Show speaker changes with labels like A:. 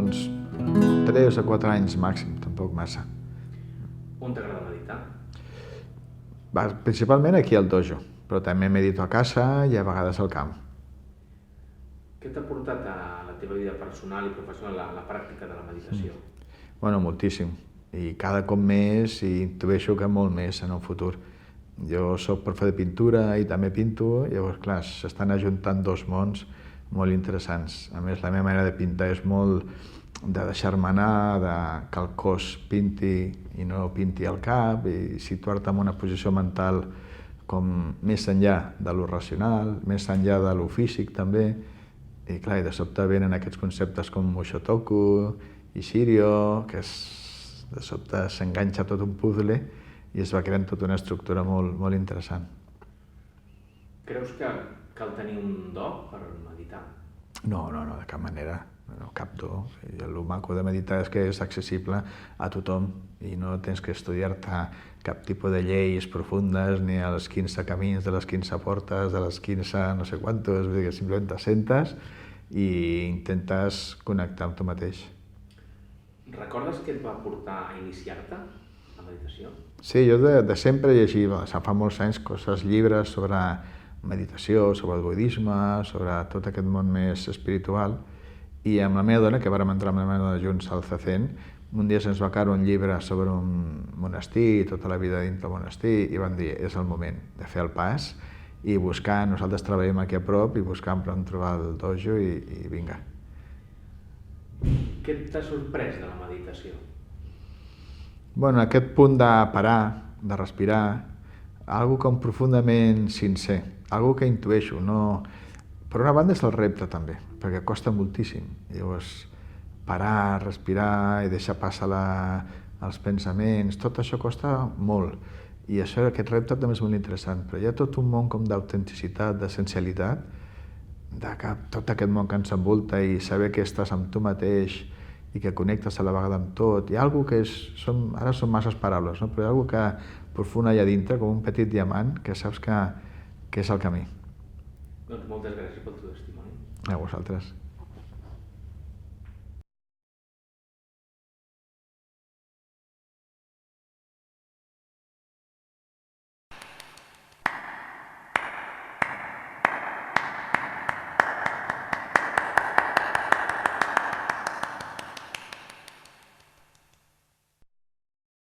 A: uns 3 o 4 anys màxim, tampoc massa.
B: On t'agrada meditar?
A: Principalment aquí al dojo, però també medito a casa i a vegades al camp.
B: Què t'ha portat a la teva vida personal i professional la pràctica de la meditació?
A: Bueno, moltíssim. I cada cop més, i intueixo que molt més en el futur. Jo soc profe de pintura i també pinto, llavors, clar, s'estan ajuntant dos mons molt interessants. A més, la meva manera de pintar és molt de deixar-me anar, de que el cos pinti i no pinti el cap, i situar-te en una posició mental com més enllà de lo racional, més enllà de lo físic també. I clar, de sobte venen aquests conceptes com Mushotoku i Shiryo, que de sobte s'enganxa tot un puzzle i es va creant tota una estructura molt interessant.
B: Creus que cal tenir un do per meditar?
A: No, de cap manera. No, cap do. El maco de meditar és que és accessible a tothom i no tens que estudiar-te cap tipus de lleis profundes ni els 15 camins de les 15 portes, de les 15 no sé quantos, vull dir que simplement t'assentes i intentes connectar amb tu mateix.
B: Recordes què et va portar a iniciar-te a la meditació?
A: Sí, jo de sempre llegia, fa molts anys, llibres sobre meditació, sobre el budisme, sobre tot aquest món més espiritual. I amb la meva dona, que vàrem entrar amb la meva dona junts al Zazen, un dia se'ns va caure un llibre sobre un monestir, tota la vida dins del monestir, i vam dir, és el moment de fer el pas i buscar, nosaltres treballem aquí a prop, i buscar on trobar el dojo i vinga.
B: Què t'ha sorprès de la meditació?
A: Bueno, aquest punt de parar, de respirar, algo com profundament sincer, algo que intueixo, no... Per una banda és el repte també, perquè costa moltíssim. Llavors, parar, respirar i deixar passar els pensaments, tot això costa molt. I aquest repte també és molt interessant, però hi ha tot un món com d'autenticitat, d'essencialitat, de tot aquest món que ens envolta i saber que estàs amb tu mateix i que connectes a la vegada amb tot. Hi ha alguna que ara són masses paraules, no? Però hi ha alguna que profunda allà dintre, com un petit diamant, que saps que és el camí.
B: Doncs moltes gràcies pel teu testimoni.
A: A vosaltres.